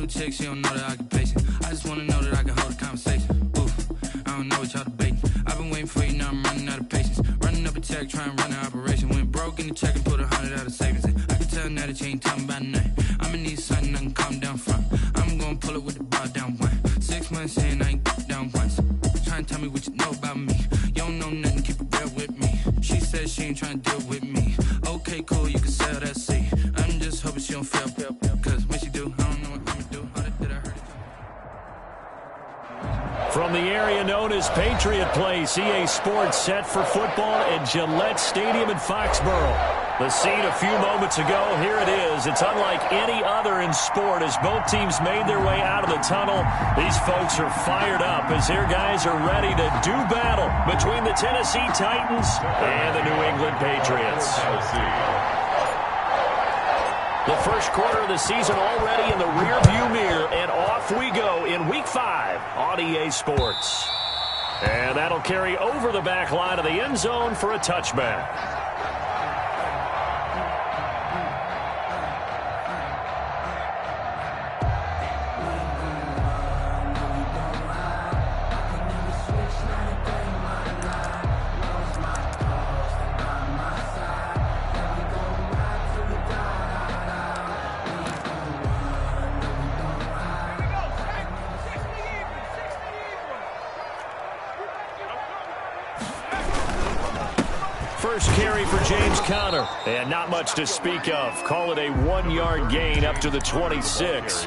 new chick, she don't know the occupation. I just wanna know that I can hold a conversation. Oof, I don't know what y'all debating. I've been waiting for you, now I'm running out of patience. Running up a check, trying to run an operation. Went broke in the check and put 100 out of savings in. I can tell now that you ain't talking about nothing. I'ma need something I can calm down from. I'm gonna pull it with the bar down one. 6 months in, I ain't down once. Trying to tell me what you know about me. You don't know nothing, keep it real with me. She said she ain't trying to deal with me. Okay, cool, you can sell that seat. I'm just hoping she don't fail, cause when she do, I don't know what I'ma do. How did I hurt it? From the area known as Patriot Place, EA Sports set for football at Gillette Stadium in Foxborough. The scene a few moments ago, here it is. It's unlike any other in sport as both teams made their way out of the tunnel. These folks are fired up as their guys are ready to do battle between the Tennessee Titans and the New England Patriots. The first quarter of the season already in the rearview mirror, and off we go in Week 5 on EA Sports. And that'll carry over the back line of the end zone for a touchback. First carry for James Conner, and not much to speak of. Call it a 1-yard gain up to the 26.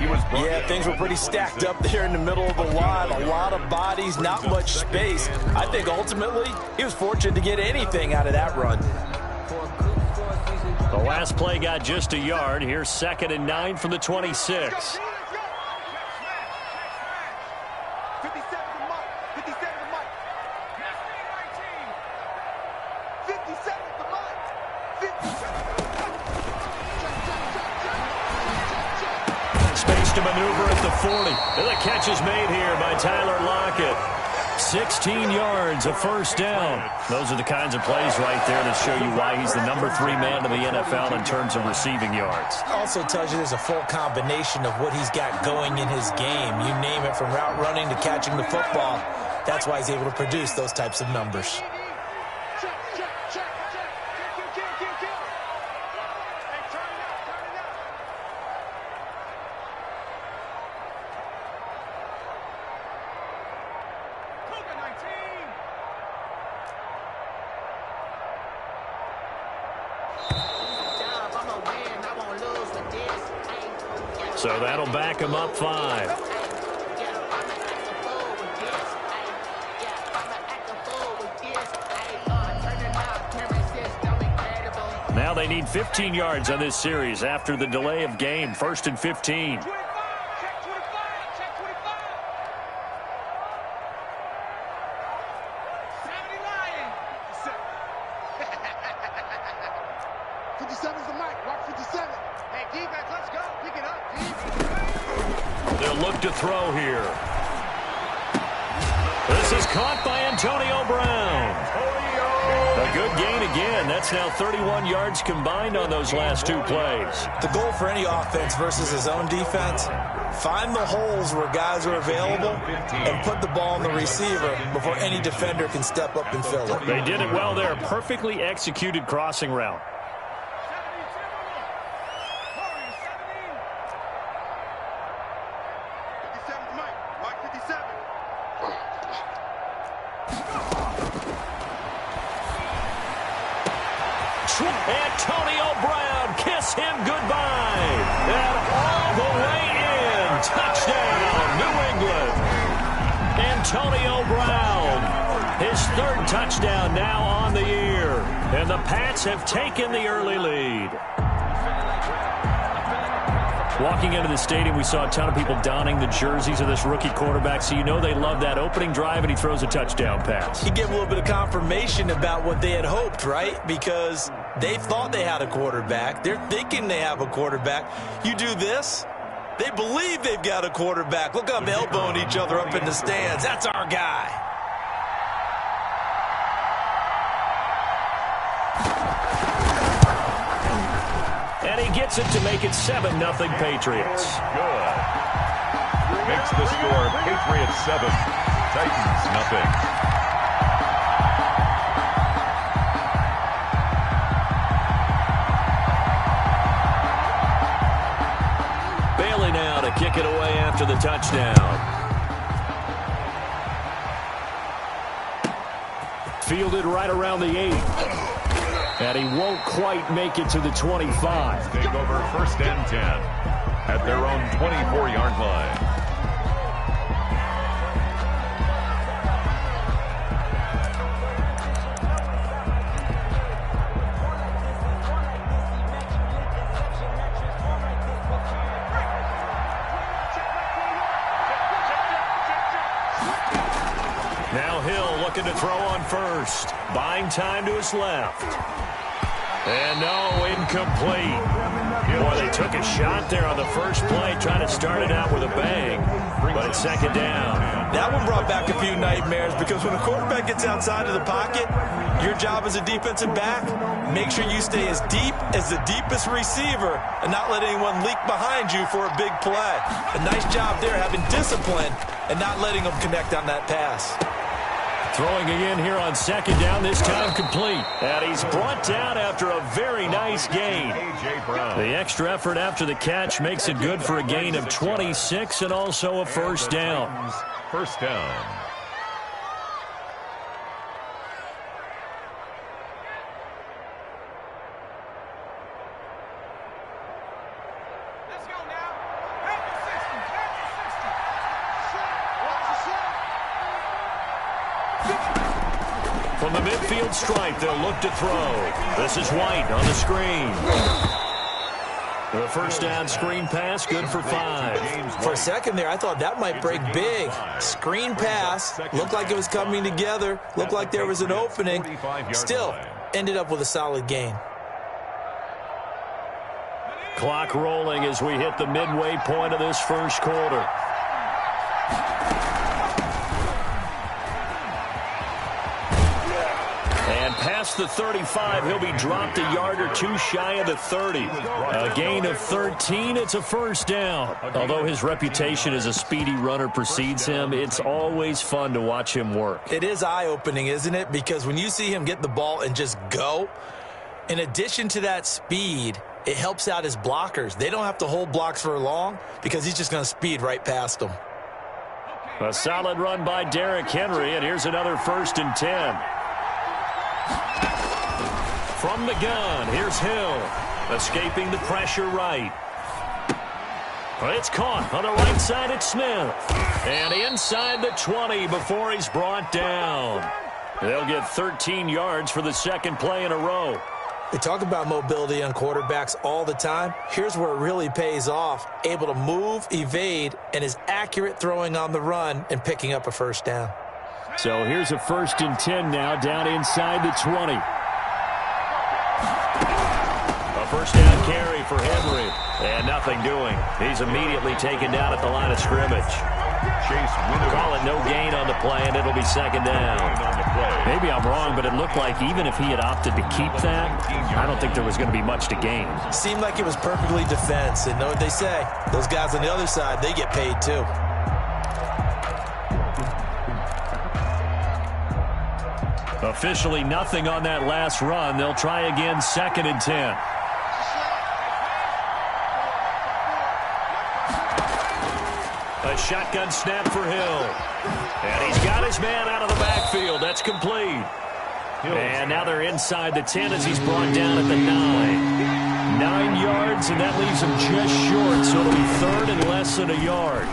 Yeah, things were pretty stacked up there in the middle of the line. A lot of bodies, not much space. I think ultimately he was fortunate to get anything out of that run. The last play got just a yard. Here's 2nd and 9 from the 26. To maneuver at the 40. And the catch is made here by Tyler Lockett. 16 yards, a first down. Those are the kinds of plays right there that show you why he's the number 3 man in the NFL in terms of receiving yards. Also tells you there's a full combination of what he's got going in his game. You name it, from route running to catching the football. That's why he's able to produce those types of numbers. So that'll back him up 5. Now they need 15 yards on this series after the delay of game. 1st and 15. They'll look to throw here. This is caught by Antonio Brown. A good gain again. That's now 31 yards combined on those last 2 plays. The goal for any offense versus his own defense, find the holes where guys are available and put the ball on the receiver before any defender can step up and fill it. They did it well there. Perfectly executed crossing route. Antonio Brown, kiss him goodbye. And all the way in. Touchdown, New England. Antonio Brown, his 3rd touchdown now on the year. And the Pats have taken the early lead. Walking into the stadium, we saw a ton of people donning the jerseys of this rookie quarterback, so you know they love that opening drive, and he throws a touchdown pass. He gave a little bit of confirmation about what they had hoped, right? Because they thought they had a quarterback. They're thinking they have a quarterback. You do this, they believe they've got a quarterback. Look up, elbowing each other up in the stands. That's our guy. And he gets it to make it 7-0 Patriots. Good. Makes the score Patriots 7, Titans nothing. Bailey now to kick it away after the touchdown. Fielded right around the 8. And he won't quite make it to the 25. Take over 1st and 10 at their own 24-yard line. Now Hill looking to throw on first. Buying time to his left. And no, incomplete. Boy, they took a shot there on the first play, trying to start it out with a bang. But it's 2nd down. That one brought back a few nightmares because when a quarterback gets outside of the pocket, your job as a defensive back, make sure you stay as deep as the deepest receiver and not let anyone leak behind you for a big play. A nice job there having discipline and not letting them connect on that pass. Throwing again here on 2nd down, this time complete. And he's brought down after a very nice gain. The extra effort after the catch makes it good for a gain of 26 and also a 1st down. 1st down. From the midfield stripe, they'll look to throw. This is White on the screen. The 1st down screen pass, good for 5. For a second there, I thought that might break big. Screen pass, looked like it was coming together, looked like there was an opening. Still, ended up with a solid gain. Clock rolling as we hit the midway point of this 1st quarter. Past the 35, he'll be dropped a yard or two shy of the 30. A gain of 13, it's a 1st down. Although his reputation as a speedy runner precedes him, it's always fun to watch him work. It is eye-opening, isn't it? Because when you see him get the ball and just go, in addition to that speed, it helps out his blockers. They don't have to hold blocks for long because he's just going to speed right past them. A solid run by Derrick Henry, and here's another 1st and 10. From the gun, here's Hill. Escaping the pressure right. It's caught on the right side at Smith. And inside the 20 before he's brought down. They'll get 13 yards for the 2nd play in a row. We talk about mobility on quarterbacks all the time. Here's where it really pays off. Able to move, evade, and is accurate throwing on the run and picking up a 1st down. So here's a 1st and 10 now down inside the 20. A 1st down carry for Henry. And nothing doing. He's immediately taken down at the line of scrimmage. Call it no gain on the play, and it'll be 2nd down. Maybe I'm wrong, but it looked like even if he had opted to keep that, I don't think there was going to be much to gain. Seemed like it was perfectly defense. And know what they say? Those guys on the other side, they get paid too. Officially nothing on that last run. They'll try again 2nd and 10. A shotgun snap for Hill. And he's got his man out of the backfield. That's complete. And now they're inside the 10 as he's brought down at the 9. 9 yards, and that leaves him just short, so it'll be 3rd and less than a yard.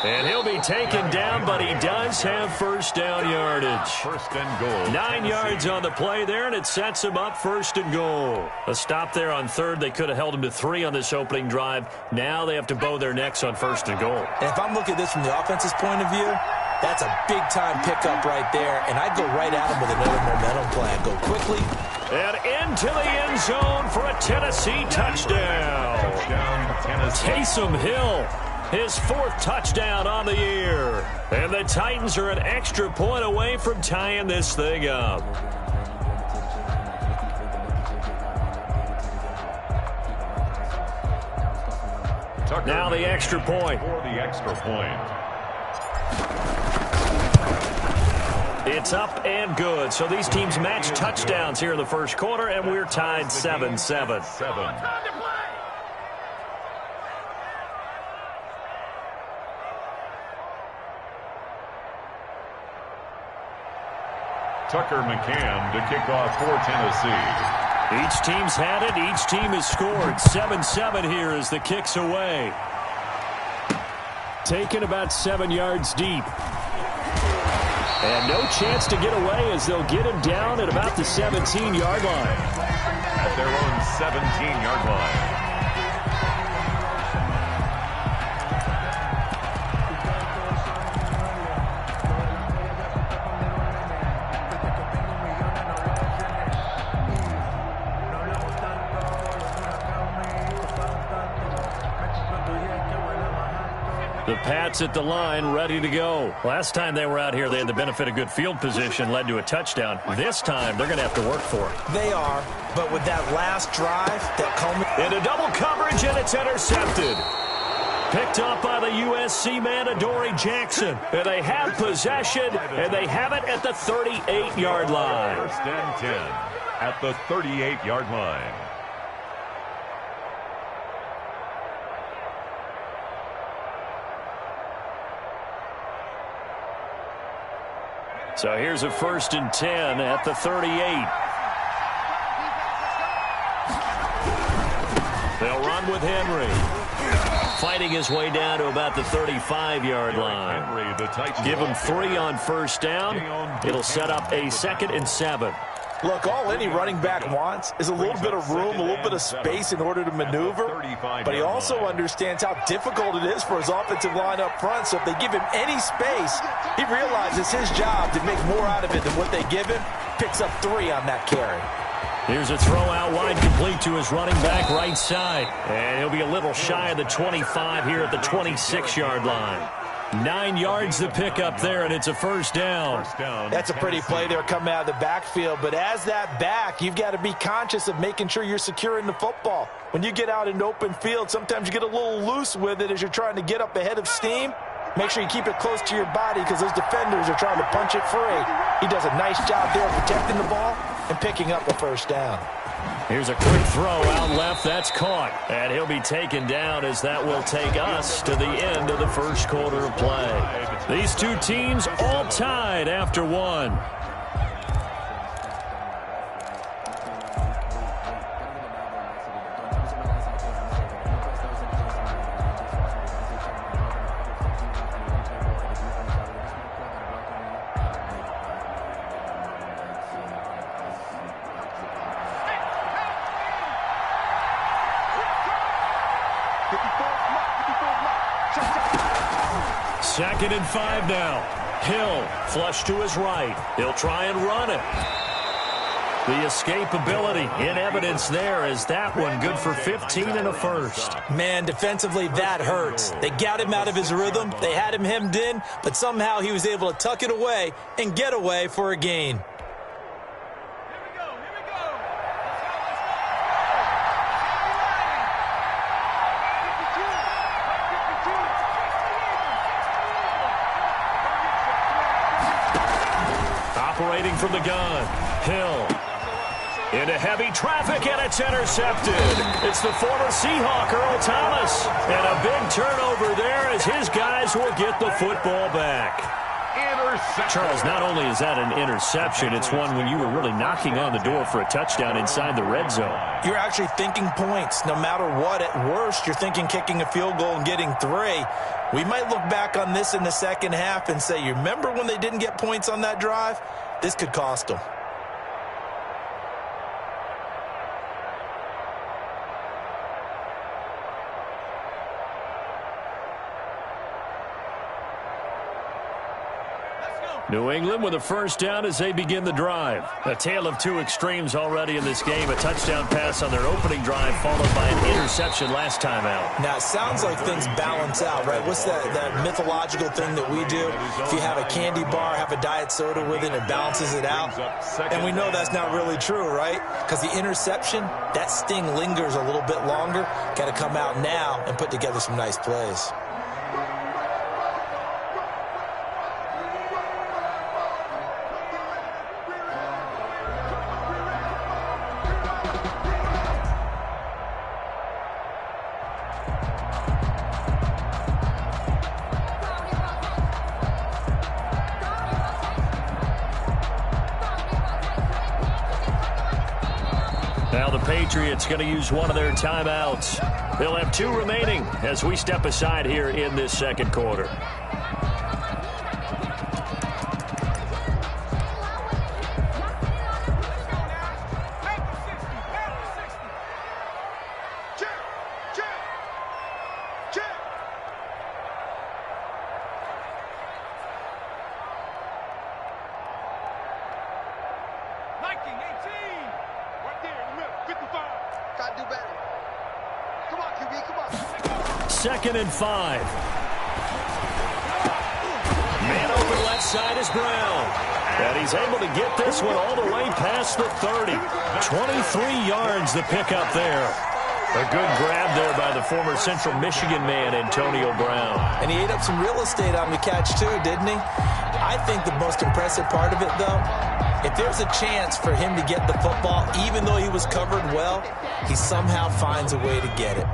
And he'll be taken down, but he does have 1st down yardage. 1st and goal. 9 yards on the play there, and it sets him up 1st and goal. A stop there on 3rd. They could have held him to 3 on this opening drive. Now they have to bow their necks on 1st and goal. And if I'm looking at this from the offense's point of view, that's a big-time pickup right there, and I'd go right at him with another momentum play. I'd go quickly. And into the end zone for a Tennessee touchdown. Taysom Hill. His 4th touchdown on the year. And the Titans are an extra point away from tying this thing up. Now the extra point. For the extra point. It's up and good. So these teams match touchdowns here in the first quarter, and we're tied 7-7. Tucker McCam to kick off for Tennessee. Each team's had it. Each team has scored. 7-7 here as the kick's away. Taken about 7 yards deep. And no chance to get away as they'll get him down at about the 17-yard line. At their own 17-yard line. The Pats at the line, ready to go. Last time they were out here, they had the benefit of good field position, led to a touchdown. This time, they're going to have to work for it. They are, but with that last drive, that culminated into double coverage, and it's intercepted. Picked up by the USC man, Adoree Jackson. And they have possession, and they have it at the 38-yard line. First and 10 at the 38-yard line. So here's a 1st and 10 at the 38. They'll run with Henry. Fighting his way down to about the 35-yard line. Give him 3 on first down. It'll set up a 2nd and 7. Look, all any running back wants is a little bit of room, a little bit of space in order to maneuver. But he also understands how difficult it is for his offensive line up front. So if they give him any space, he realizes his job to make more out of it than what they give him. Picks up 3 on that carry. Here's a throw out wide, complete to his running back right side. And he'll be a little shy of the 25 here at the 26-yard line. 9 yards the pickup there, and it's a first down. That's a pretty play there coming out of the backfield. But as that back, you've got to be conscious of making sure you're securing the football. When you get out in open field, sometimes you get a little loose with it as you're trying to get up ahead of steam. Make sure you keep it close to your body because those defenders are trying to punch it free. He does a nice job there protecting the ball and picking up the first down. Here's a quick throw out left. That's caught. And he'll be taken down as that will take us to the end of the first quarter of play. These two teams all tied after 1. Second and 5 now. Hill flush to his right. He'll try and run it. The escapability in evidence there as that one good for 15 and a first. Man, defensively, that hurts. They got him out of his rhythm. They had him hemmed in, but somehow he was able to tuck it away and get away for a gain. Operating from the gun, Hill into heavy traffic, and it's intercepted. It's the former Seahawk, Earl Thomas, and a big turnover there as his guys will get the football back. Charles, not only is that an interception, it's one when you were really knocking on the door for a touchdown inside the red zone. You're actually thinking points. No matter what, at worst, you're thinking kicking a field goal and getting 3. We might look back on this in the second half and say, you remember when they didn't get points on that drive? This could cost them. New England with a first down as they begin the drive. A tale of two extremes already in this game. A touchdown pass on their opening drive followed by an interception last time out. Now, it sounds like things balance out, right? What's that mythological thing that we do? If you have a candy bar, have a diet soda with it, it balances it out. And we know that's not really true, right? Because the interception, that sting lingers a little bit longer. Got to come out now and put together some nice plays. Now the Patriots going to use one of their timeouts. They'll have two remaining as we step aside here in this second quarter. Second and 5. Man open left side is Brown. And he's able to get this one all the way past the 30. 23 yards the pickup there. A good grab there by the former Central Michigan man, Antonio Brown. And he ate up some real estate on the catch, too, didn't he? I think the most impressive part of it, though, if there's a chance for him to get the football, even though he was covered well, he somehow finds a way to get it.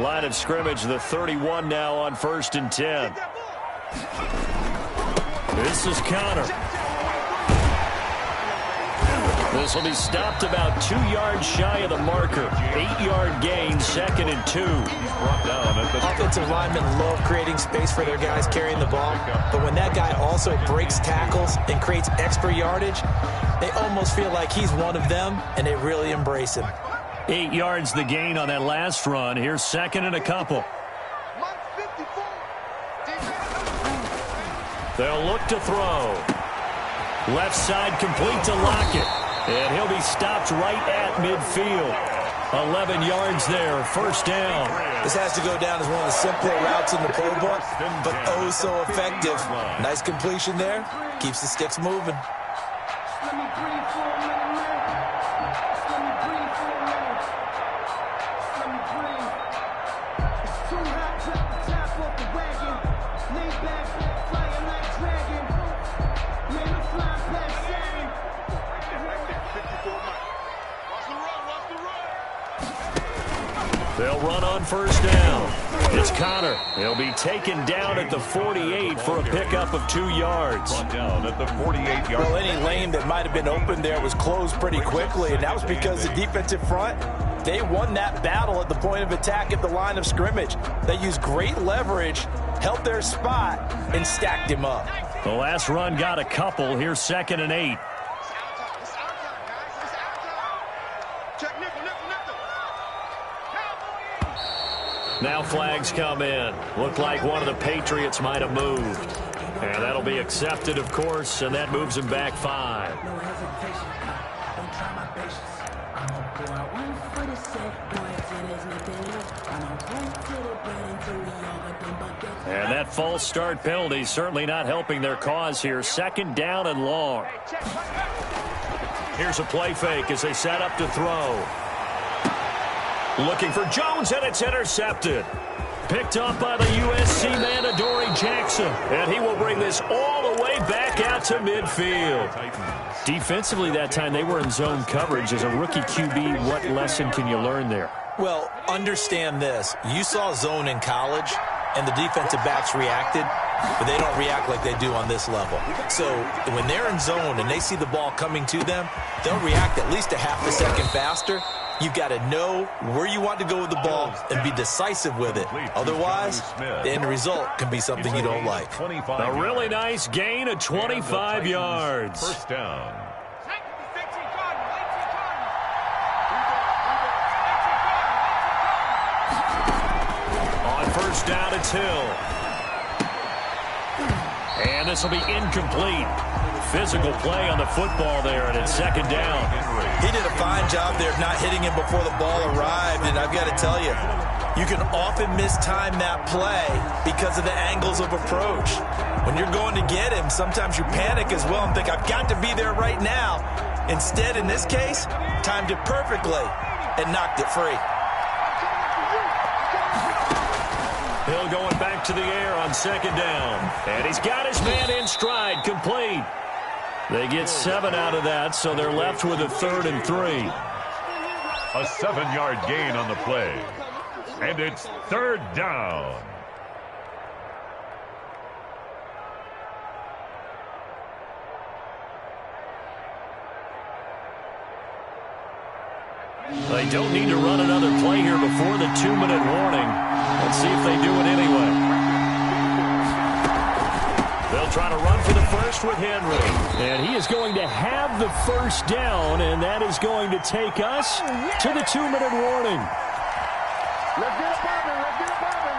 Line of scrimmage, the 31 now on 1st and 10. This is Connor. This will be stopped about 2 yards shy of the marker. 8-yard gain, 2nd and 2. Offensive linemen love creating space for their guys carrying the ball, but when that guy also breaks tackles and creates extra yardage, they almost feel like he's one of them, and they really embrace him. 8 yards the gain on that last run. Here's 2nd and a couple. They'll look to throw. Left side complete to Lockett. And he'll be stopped right at midfield. 11 yards there, first down. This has to go down as one of the simpler routes in the playbook, but oh so effective. Nice completion there. Keeps the sticks moving. They'll run on first down. It's Connor. He'll be taken down at the 48 for a pickup of 2 yards. Down at the 48-yard. Well, any lane that might have been open there was closed pretty quickly, and that was because the defensive front, they won that battle at the point of attack at the line of scrimmage. They used great leverage, held their spot, and stacked him up. The last run got a couple. Here's 2nd and 8. Now flags come in. Looked like one of the Patriots might have moved. And that'll be accepted, of course, and that moves him back 5. And that false start penalty certainly not helping their cause here. 2nd down and long. Here's a play fake as they set up to throw. Looking for Jones, and it's intercepted. Picked up by the USC man, Adoree Jackson. And he will bring this all the way back out to midfield. Defensively that time, they were in zone coverage. As a rookie QB, what lesson can you learn there? Well, understand this. You saw zone in college, and the defensive backs reacted, but they don't react like they do on this level. So when they're in zone and they see the ball coming to them, they'll react at least a half a second faster. You've got to know where you want to go with the ball and be decisive with it. Otherwise, the end result can be something you don't like. A really nice gain of 25 yards. First down. On first down, it's Hill. And this will be incomplete. Physical play on the football there, and it's second down. He did a fine job there of not hitting him before the ball arrived, and I've got to tell you, you can often mistime that play because of the angles of approach. When you're going to get him, sometimes you panic as well and think, I've got to be there right now. Instead, in this case, timed it perfectly and knocked it free. Hill going back to the air on second down. And he's got his man in stride, complete. They get 7 out of that, so they're left with a 3rd and 3. A 7-yard gain on the play. And it's 3rd down. They don't need to run another play here before the 2-minute warning. Let's see if they do it anyway. They'll try to run for the first with Henry. And he is going to have the first down, and that is going to take us to the 2-minute warning. Let's get it poppin', let's get it poppin'.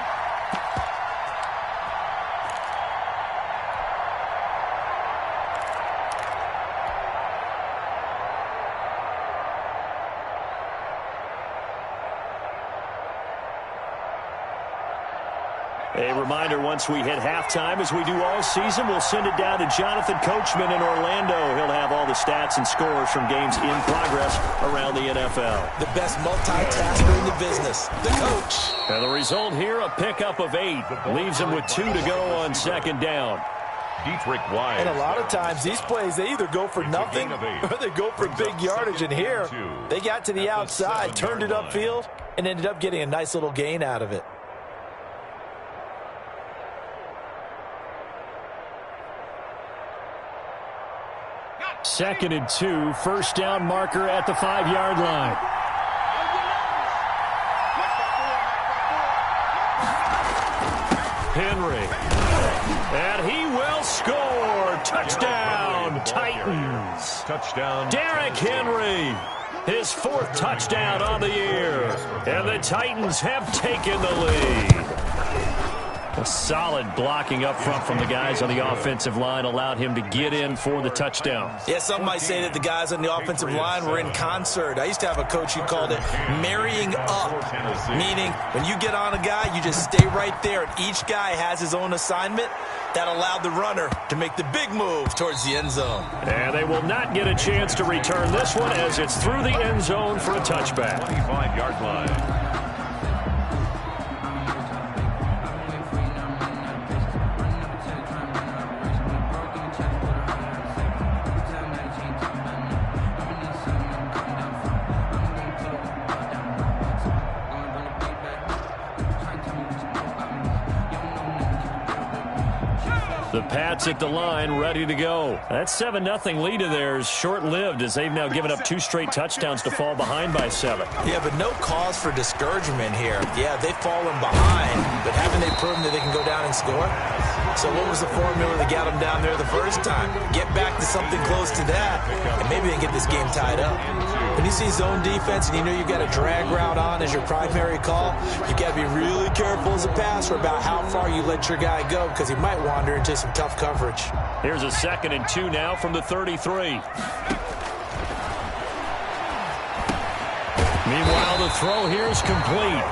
A reminder, once we hit halftime, as we do all season, we'll send it down to Jonathan Coachman in Orlando. He'll have all the stats and scores from games in progress around the NFL. The best multitasker in the business, the coach. And the result here, a pickup of 8. Leaves him with 2 to go on second down. Dietrich Wise. And a lot of times these plays, they either go for nothing or they go for big yardage. And here, they got to the outside, turned it upfield, and ended up getting a nice little gain out of it. Second and 2, first down marker at the 5-yard line. Henry. And he will score. Touchdown, Titans. Touchdown. Derrick Henry. His 4th touchdown on the year. And the Titans have taken the lead. A solid blocking up front from the guys on the offensive line allowed him to get in for the touchdown. Yeah, some might say that the guys on the offensive line were in concert. I used to have a coach who called it marrying up, meaning when you get on a guy, you just stay right there, and each guy has his own assignment. That allowed the runner to make the big move towards the end zone. And they will not get a chance to return this one as it's through the end zone for a touchback. 25-yard line. The Pats at the line, ready to go. That 7-0 lead of theirs short-lived as they've now given up 2 straight touchdowns to fall behind by 7. Yeah, but no cause for discouragement here. Yeah, they've fallen behind, but haven't they proven that they can go down and score? So what was the formula that got them down there the first time? Get back to something close to that, and maybe they can get this game tied up. When you see zone defense and you know you've got a drag route on as your primary call, you've got to be really careful as a passer about how far you let your guy go because he might wander into some tough coverage. Here's a 2nd and 2 now from the 33. Meanwhile, the throw here is complete.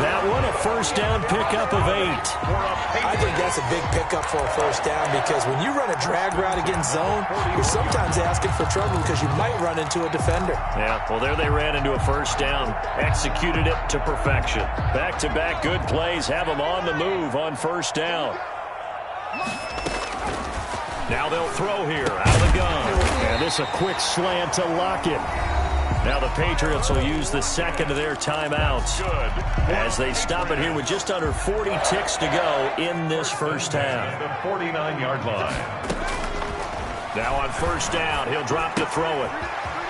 That one, a first down pickup of 8. I think that's a big pickup for a first down because when you run a drag route against zone, you're sometimes asking for trouble because you might run into a defender. Yeah, well, there they ran into a first down. Executed it to perfection. Back-to-back good plays have them on the move on first down. Now they'll throw here out of the gun. And this a quick slant to Lockett. Now the Patriots will use the 2nd of their timeouts as they stop it here with just under 40 ticks to go in this first half. The 49-yard line. Now on first down, he'll drop to throw it.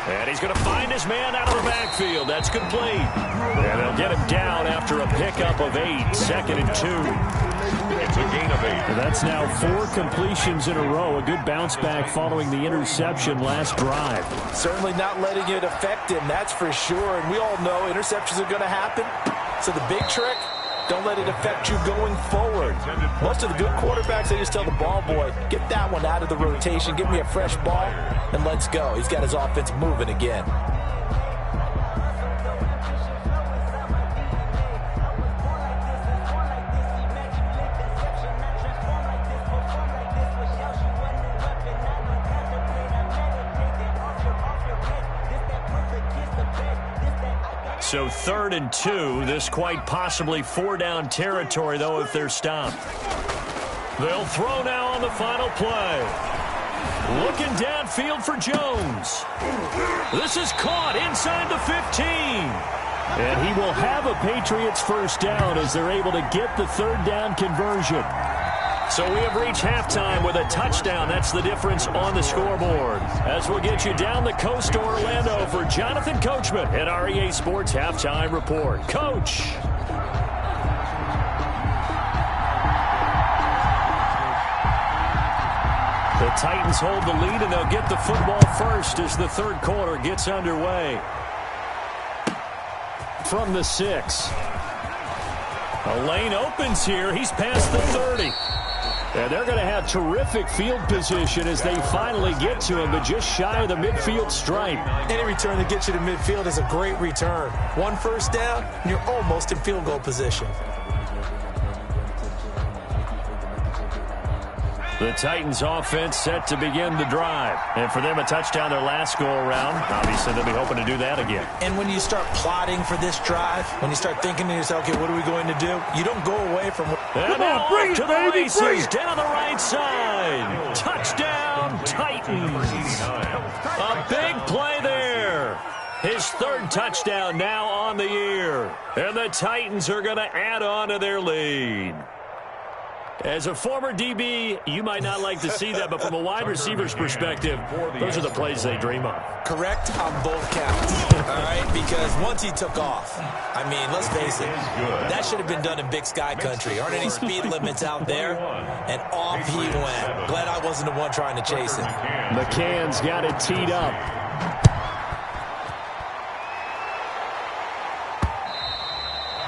And he's going to find his man out of the backfield. That's complete. And they'll get him down after a pickup of 8. 2nd and 2. It's a gain of 8. And that's now 4 completions in a row. A good bounce back following the interception last drive. Certainly not letting it affect him, that's for sure. And we all know interceptions are going to happen. So the big trick, Don't let it affect you going forward. Most of the good quarterbacks, they just tell the ball boy, get that one out of the rotation, give me a fresh ball, and let's go. He's got his offense moving again. So 3rd and 2. This quite possibly 4-down territory, though, if they're stopped. They'll throw now on the final play. Looking downfield for Jones. This is caught inside the 15. And he will have a Patriots first down as they're able to get the 3rd down conversion. So we have reached halftime with a touchdown. That's the difference on the scoreboard. As we'll get you down the coast to Orlando for Jonathan Coachman at our EA Sports Halftime Report. Coach. The Titans hold the lead, and they'll get the football first as the 3rd quarter gets underway. From the 6. A lane opens here. He's past the 30. And they're going to have terrific field position as they finally get to him, but just shy of the midfield stripe. Any return that gets you to midfield is a great return. 1 first down, and you're almost in field goal position. The Titans offense set to begin the drive. And for them, a touchdown their last go-around. Obviously, they'll be hoping to do that again. And when you start plotting for this drive, when you start thinking to yourself, okay, what are we going to do? You don't go away from what... And now off to the races, down the right side. Touchdown, Titans. A big play there. His 3rd touchdown now on the year. And the Titans are going to add on to their lead. As a former DB, you might not like to see that, but from a wide receiver's perspective, those are the plays they dream of. Correct on both counts, all right? Because once he took off, I mean, let's face it, that should have been done in Big Sky Country. Aren't any speed limits out there? And off he went. Glad I wasn't the one trying to chase him. McCann's got it teed up.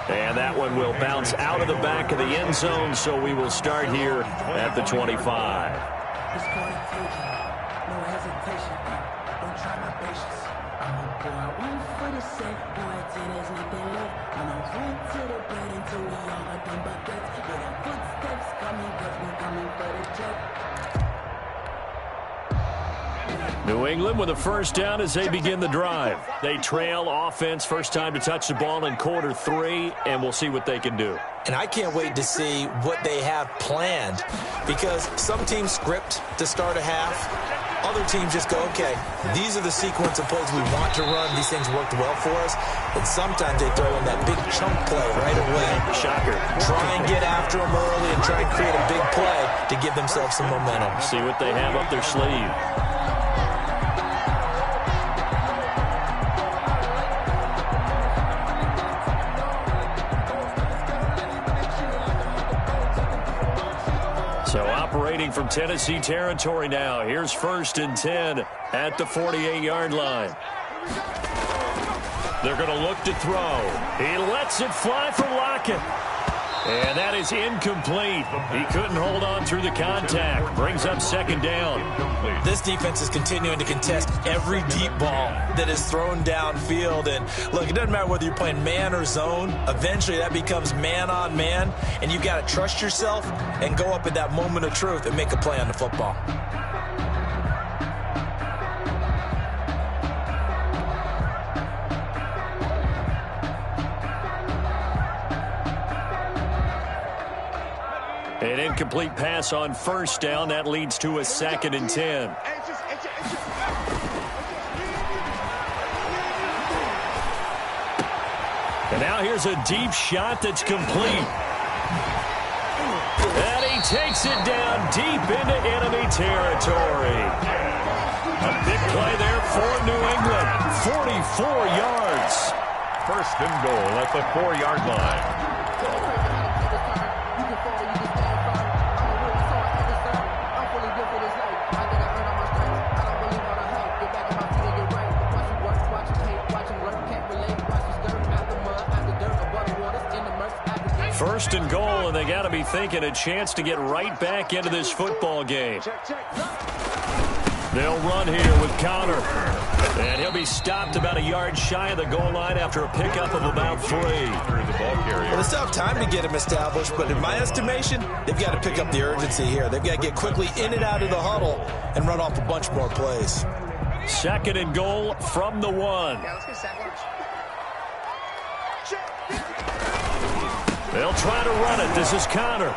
And that one will bounce out of the back of the end zone, so we will start here at the 25. New England with a first down as they begin the drive. They trail offense, first time to touch the ball in quarter 3, and we'll see what they can do. And I can't wait to see what they have planned, because some teams script to start a half. Other teams just go, okay, these are the sequence of plays we want to run. These things worked well for us. And sometimes they throw in that big chunk play right away. Shocker. Try and get after them early and try and create a big play to give themselves some momentum. See what they have up their sleeve. So operating from Tennessee territory now. Here's 1st and 10 at the 48-yard line. They're going to look to throw. He lets it fly from Lockett. And that is incomplete. He couldn't hold on through the contact. Brings up 2nd down. This defense is continuing to contest every deep ball that is thrown downfield. And look, it doesn't matter whether you're playing man or zone. Eventually that becomes man on man. And you've got to trust yourself and go up at that moment of truth and make a play on the football. An incomplete pass on 1st down. That leads to a 2nd and 10. And now here's a deep shot that's complete. And he takes it down deep into enemy territory. A big play there for New England. 44 yards. 1st and goal at the 4-yard line. first and goal, and they got to be thinking a chance to get right back into this football game. They'll run here with Connor. And he'll be stopped about a yard shy of the goal line after a pickup of about 3. Well, it's tough time to get him established, but in my estimation, they've got to pick up the urgency here. They've got to get quickly in and out of the huddle and run off a bunch more plays. Second and goal from the 1. They'll try to run it. This is Connor.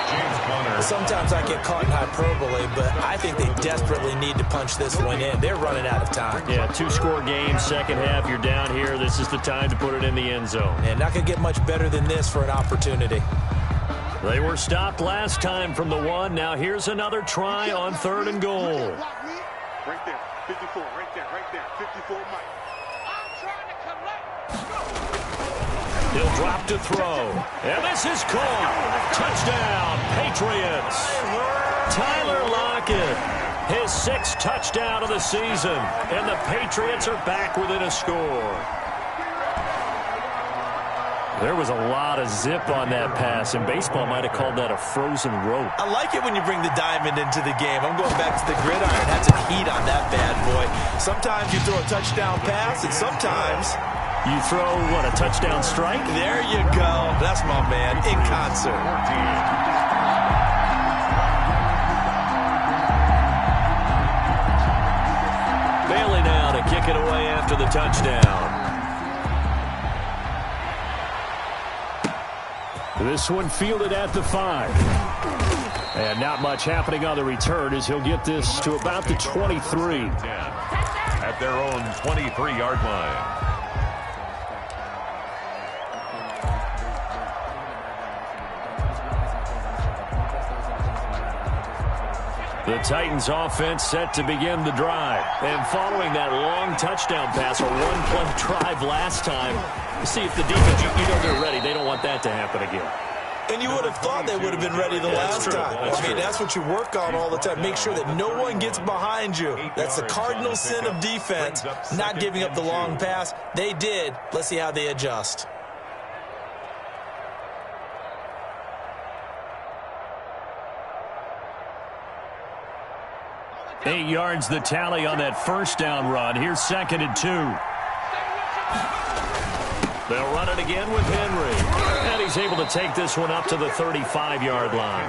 James Conner. Sometimes I get caught in hyperbole, but I think they desperately need to punch this one in. They're running out of time. Yeah, 2-score game, second half. You're down here. This is the time to put it in the end zone. And not going to get much better than this for an opportunity. They were stopped last time from the 1. Now here's another try on third and goal. Right there, 54, right there, 54, Mike. He'll drop to throw. And this is caught. Touchdown, Patriots. Tyler Lockett, his 6th touchdown of the season. And the Patriots are back within a score. There was a lot of zip on that pass, and baseball might have called that a frozen rope. I like it when you bring the diamond into the game. I'm going back to the gridiron. Had some heat on that bad boy. Sometimes you throw a touchdown pass, and sometimes you throw, what, a touchdown strike? There you go. That's my man, in concert. Bailey now to kick it away after the touchdown. This one fielded at the 5. And not much happening on the return as he'll get this to about the 23. At their own 23-yard line. The Titans offense set to begin the drive. And following that long touchdown pass, a one-play drive last time, see if the defense, you know they're ready. They don't want that to happen again. And you would have thought they would have been ready the last time. That's what you work on all the time. Make sure that no one gets behind you. That's the cardinal sin of defense, not giving up the long pass. They did. Let's see how they adjust. Eight yards the tally on that first down run. Here's 2nd and 2. They'll run it again with Henry. And he's able to take this one up to the 35-yard line.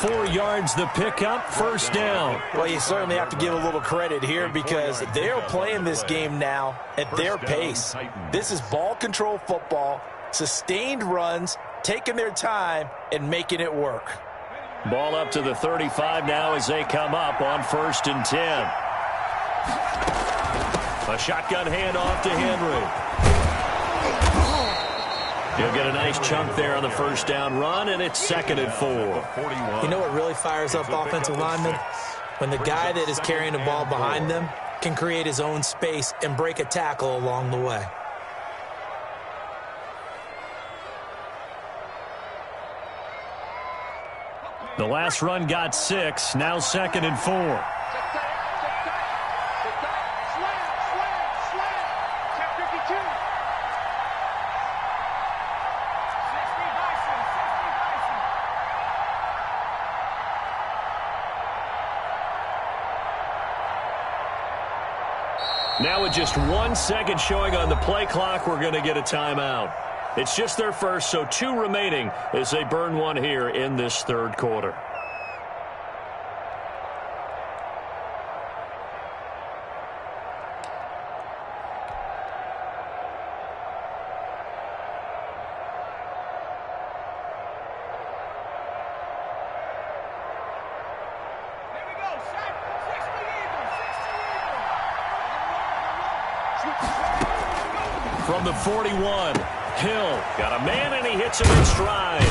4 yards the pickup, first down. Well, you certainly have to give a little credit here because they're playing this game now at their pace. This is ball control football, sustained runs, taking their time, and making it work. Ball up to the 35 now as they come up on 1st and 10. A shotgun handoff to Henry. He'll get a nice chunk there on the first down run, and it's 2nd and 4. You know what really fires up offensive linemen? When the guy that is carrying the ball behind them can create his own space and break a tackle along the way. The last run got 6, now 2nd and 4. Now with just 1 second showing on the play clock, we're going to get a timeout. It's just their first, so 2 remaining as they burn one here in this third quarter. From the 41, Hill got a man and he hits him in stride.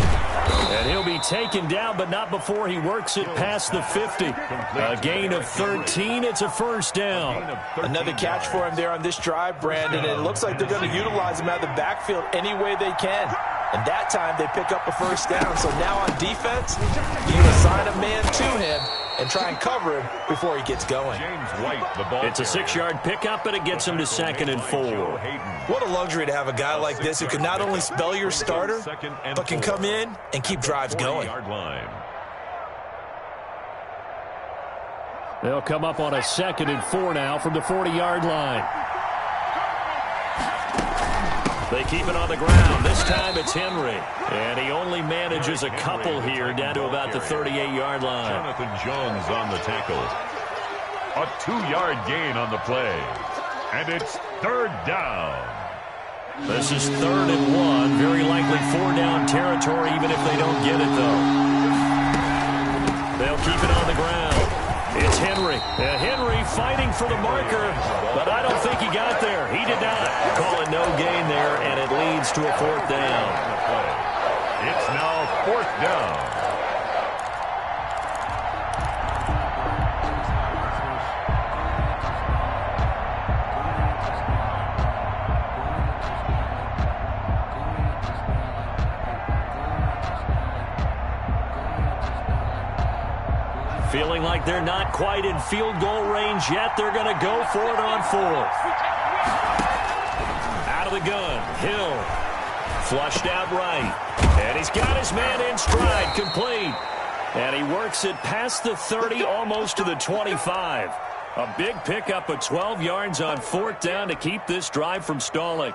And he'll be taken down, but not before he works it past the 50. A gain of 13. It's a first down. Another catch for him there on this drive, Brandon. And it looks like they're going to utilize him out of the backfield any way they can. And that time they pick up a first down. So now on defense, you assign a man to him and try and cover him before he gets going. James White, the ball It's a 6-yard pickup, and it gets him to 2nd and 4. What a luxury to have a guy like this who can not only spell your starter, but can come in and keep drives going. They'll come up on a 2nd and 4 now from the 40-yard line. They keep it on the ground. This time it's Henry. And he only manages a couple here down to about the 38-yard line. Jonathan Jones on the tackle. A 2-yard gain on the play. And it's 3rd down. This is 3rd and 1. Very likely 4-down territory even if they don't get it, though. They'll keep it on the ground. It's Henry. Henry fighting for the marker, but I don't think he got there. He did not. Call it no gain there, and it leads to a 4th down. It's now 4th down. Feeling like they're not quite in field goal range yet. They're going to go for it on 4th. Out of the gun. Hill. Flushed out right. And he's got his man in stride. Complete. And he works it past the 30, almost to the 25. A big pickup of 12 yards on 4th down to keep this drive from stalling.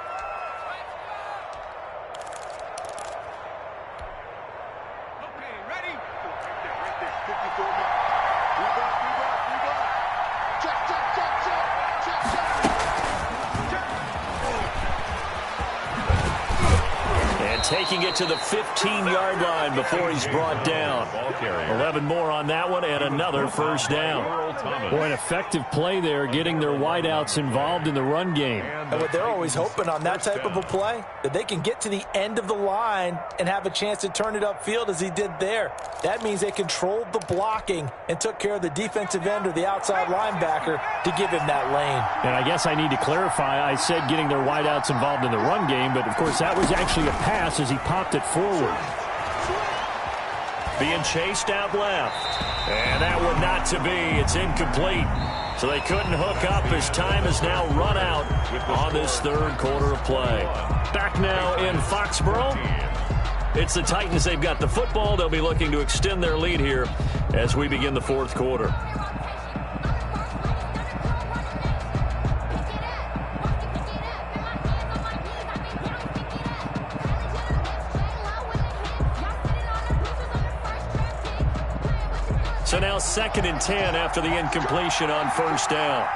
Taking it to the 15-yard line before he's brought down. 11 more on that one and another first down. Boy, an effective play there, getting their wideouts involved in the run game. And what they're always hoping on that type of a play, that they can get to the end of the line and have a chance to turn it upfield as he did there. That means they controlled the blocking and took care of the defensive end or the outside linebacker to give him that lane. And I guess I need to clarify, I said getting their wideouts involved in the run game, but of course that was actually a pass as he popped it forward. Being chased out left. And that one not to be. It's incomplete. So they couldn't hook up as time is now run out on this 3rd quarter of play. Back now in Foxborough. It's the Titans. They've got the football. They'll be looking to extend their lead here as we begin the 4th quarter. So now 2nd and 10 after the incompletion on 1st down.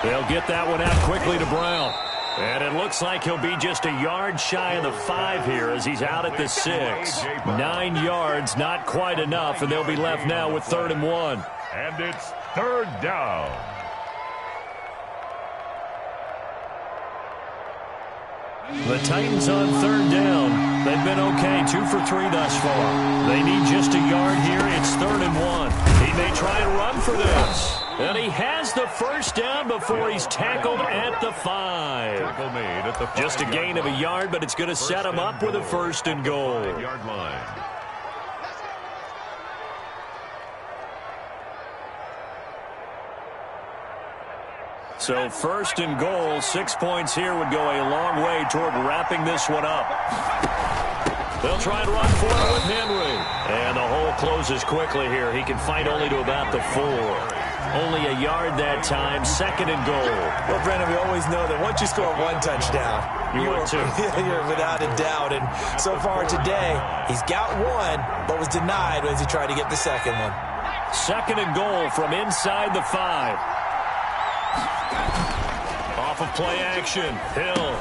They'll get that one out quickly to Brown. And it looks like he'll be just a yard shy of the 5 here as he's out at the 6. 9 yards, not quite enough, and they'll be left now with 3rd and 1. And it's 3rd down. The Titans on 3rd down. They've been okay, 2 for 3 thus far. They need just a yard here. It's 3rd and 1. He may try and run for this. And he has the first down before he's tackled at the 5. Tackle made at the 5 Just a gain of a yard, but it's going to set him up with a 1st and goal. 5-yard line. So 1st and goal, 6 points here would go a long way toward wrapping this one up. They'll try and run for it with Henry. And the hole closes quickly here. He can fight only to about the 4. Only a yard that time, 2nd and goal. Well, Brendan, we always know that once you score 1 touchdown, you're without a doubt. And so far today, he's got 1, but was denied as he tried to get the 2nd one. 2nd and goal from inside the 5. Off of play action. Hill.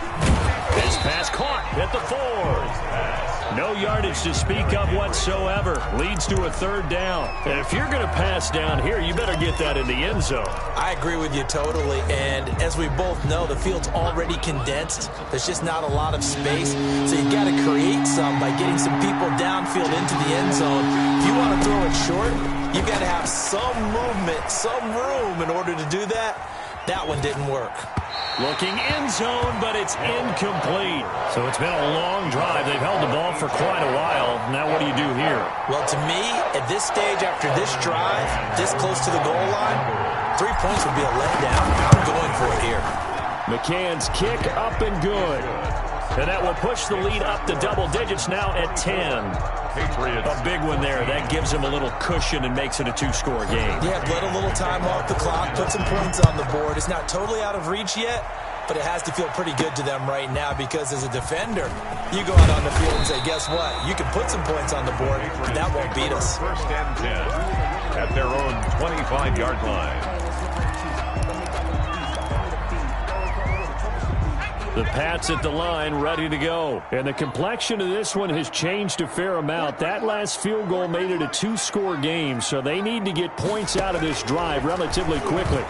His pass caught at the 4. No yardage to speak of whatsoever. Leads to a 3rd down. And if you're going to pass down here, you better get that in the end zone. I agree with you totally. And as we both know, the field's already condensed. There's just not a lot of space. So you've got to create some by getting some people downfield into the end zone. If you want to throw it short, you've got to have some movement, some room in order to do that. That one didn't work. Looking end zone, but it's incomplete. So it's been a long drive. They've held the ball for quite a while. Now what do you do here? Well, to me, at this stage after this drive, this close to the goal line, 3 points would be a letdown. I'm going for it here. McCann's kick up and good. And that will push the lead up to double digits now at 10. Patriots. A big one there. That gives them a little cushion and makes it a 2-score game. Yeah, let a little time off the clock, put some points on the board. It's not totally out of reach yet, but it has to feel pretty good to them right now because as a defender, you go out on the field and say, guess what? You can put some points on the board, but that won't beat us. First and 10 at their own 25-yard line. The Pats at the line, ready to go. And the complexion of this one has changed a fair amount. That last field goal made it a 2-score game, so they need to get points out of this drive relatively quickly.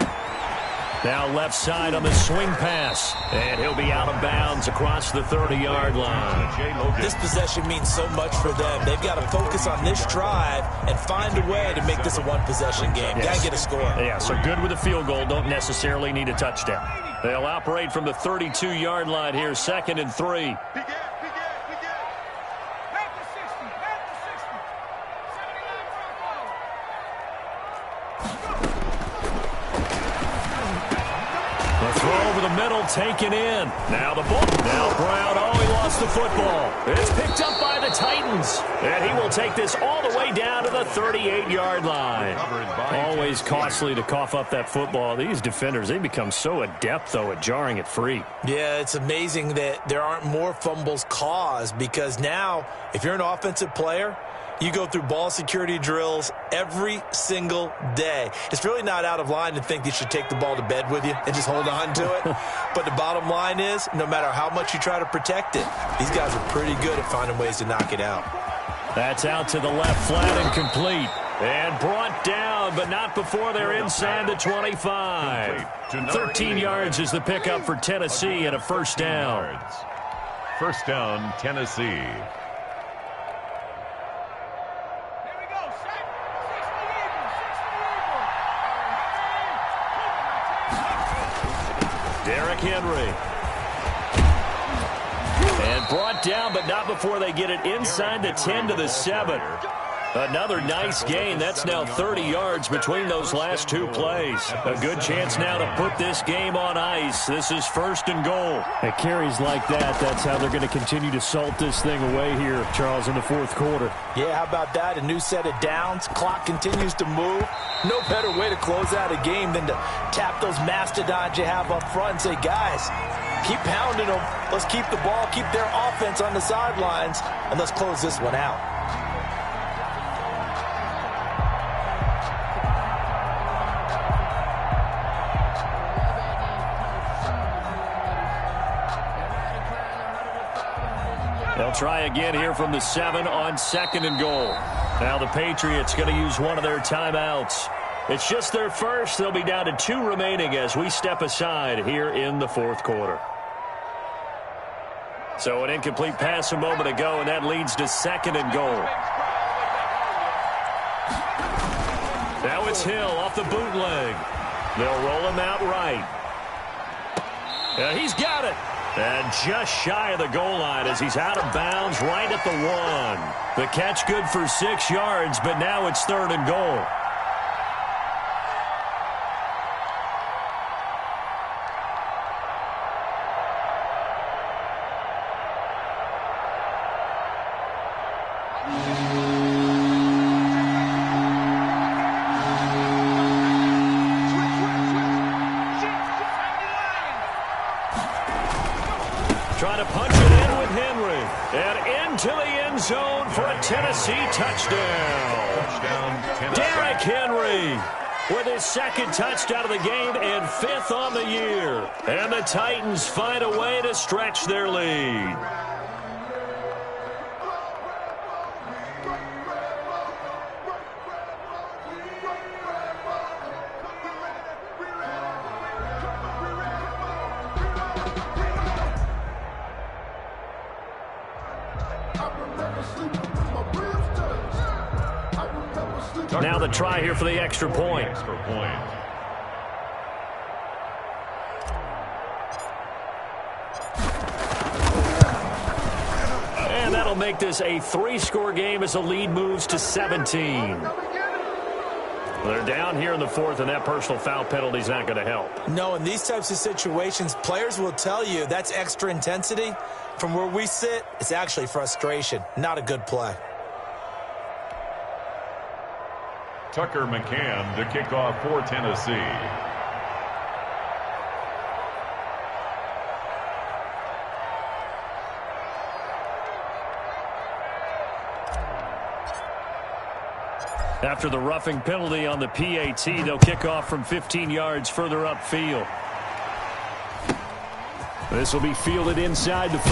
Now left side on the swing pass. And he'll be out of bounds across the 30-yard line. This possession means so much for them. They've got to focus on this drive and find a way to make this a one-possession game. Yes. Got to get a score. Yeah, so good with a field goal. Don't necessarily need a touchdown. They'll operate from the 32-yard line here, 2nd and 3. The throw over the middle, taken in. Now the ball. Now Brown. Oh, he lost the football. It's picked up by the Titans. And he will take this all the way down to the 38-yard line. Always costly to cough up that football. These defenders, they become so adept, though, at jarring it free. Yeah, it's amazing that there aren't more fumbles caused because now, if you're an offensive player, you go through ball security drills every single day. It's really not out of line to think you should take the ball to bed with you and just hold on to it. But the bottom line is, no matter how much you try to protect it, these guys are pretty good at finding ways to knock it out. That's out to the left, flat and complete. And brought down, but not before they're inside the 25. 13 yards is the pickup for Tennessee and a first down. First down, Tennessee. Derrick Henry. And brought down, but not before they get it inside the 10 to the 7. Another nice gain. That's now 30 yards between those last two plays. A good chance now to put this game on ice. This is 1st and goal. At carries like that, that's how they're going to continue to salt this thing away here, Charles, in the 4th quarter. Yeah, how about that? A new set of downs. Clock continues to move. No better way to close out a game than to tap those mastodons you have up front and say, guys, keep pounding them. Let's keep the ball, keep their offense on the sidelines, and let's close this one out. They'll try again here from the 7 on 2nd and goal. Now the Patriots going to use one of their timeouts. It's just their first. They'll be down to 2 remaining as we step aside here in the 4th quarter. So an incomplete pass a moment ago, and that leads to 2nd and goal. Now it's Hill off the bootleg. They'll roll him out right. He's got it. And just shy of the goal line as he's out of bounds right at the 1. The catch good for 6 yards, but now it's 3rd and goal. Trying to punch it in with Henry. And into the end zone for a Tennessee touchdown. Derrick Henry with his 2nd touchdown of the game and 5th on the year. And the Titans find a way to stretch their lead. Now the try here for the extra point. they'll make this a 3-score game as the lead moves to 17. They're down here in the fourth, and that personal foul penalty is not going to help. No, in these types of situations, players will tell you that's extra intensity. From where we sit, it's actually frustration. Not a good play. Tucker McCann to kick off for Tennessee. After the roughing penalty on the PAT, they'll kick off from 15 yards further upfield. This will be fielded inside the 5.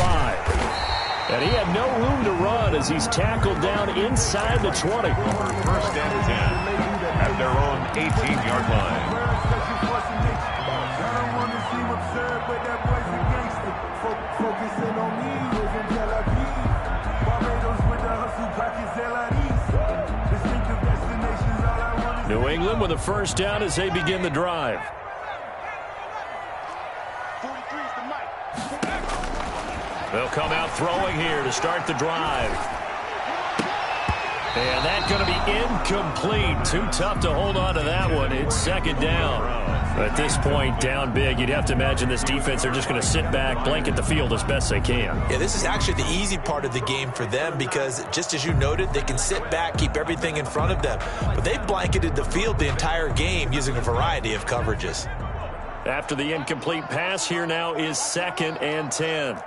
And he had no room to run as he's tackled down inside the 20. First and 10 at their own 18-yard line. New England with a first down as they begin the drive. They'll come out throwing here to start the drive. And that's going to be incomplete. Too tough to hold on to that one. It's second down. At this point, down big, you'd have to imagine this defense are just going to sit back, blanket the field as best they can. Yeah, this is actually the easy part of the game for them because, just as you noted, they can sit back, keep everything in front of them. But they've blanketed the field the entire game using a variety of coverages. After the incomplete pass, here now is 2nd and 10.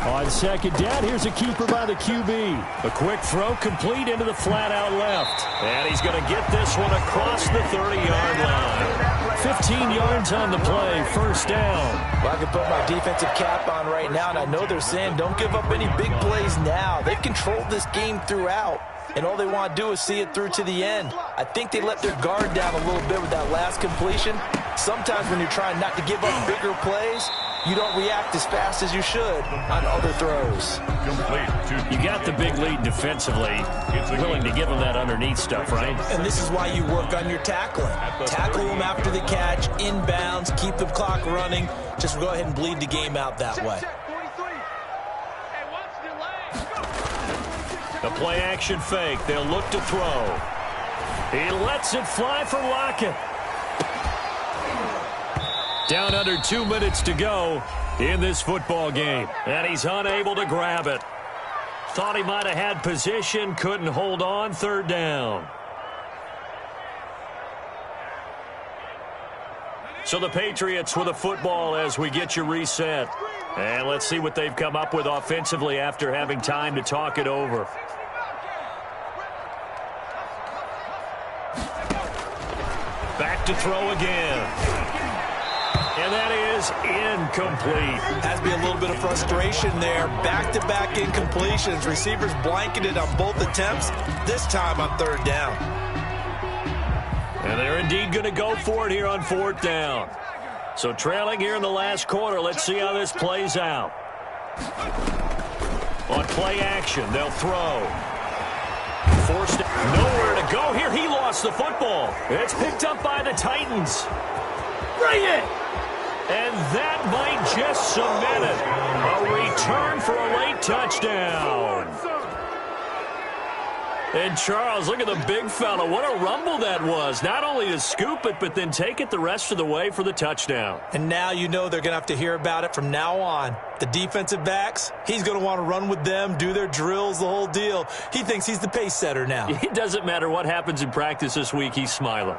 On second down, here's a keeper by the QB. A quick throw complete into the flat out left. And he's going to get this one across the 30-yard line. 15 yards on the play, first down. Well, I can put my defensive cap on right now, and I know they're saying don't give up any big plays now. They've controlled this game throughout, and all they want to do is see it through to the end. I think they let their guard down a little bit with that last completion. Sometimes when you're trying not to give up bigger plays, you don't react as fast as you should on other throws. You got the big lead defensively. Willing to give them that underneath stuff, right? And this is why you work on your tackling. Tackle them after the catch, inbounds, keep the clock running. Just go ahead and bleed the game out that way. The play action fake. They'll look to throw. He lets it fly for Lockett. Down under 2 minutes to go in this football game. And he's unable to grab it. Thought he might have had position, couldn't hold on, third down. So the Patriots with a football as we get you reset. And let's see what they've come up with offensively after having time to talk it over. Back to throw again. And that is incomplete. Has to be a little bit of frustration there. Back-to-back incompletions. Receivers blanketed on both attempts, this time on third down. And they're indeed going to go for it here on fourth down. So trailing here in the last quarter, let's see how this plays out. On play action, they'll throw. Forced nowhere to go here. He lost the football. It's picked up by the Titans. Bring it! And that might just cement it. A return for a late touchdown. And Charles, look at the big fella. What a rumble that was. Not only to scoop it, but then take it the rest of the way for the touchdown. And now you know they're going to have to hear about it from now on. The defensive backs, he's going to want to run with them, do their drills, the whole deal. He thinks he's the pace setter now. It doesn't matter what happens in practice this week. He's smiling.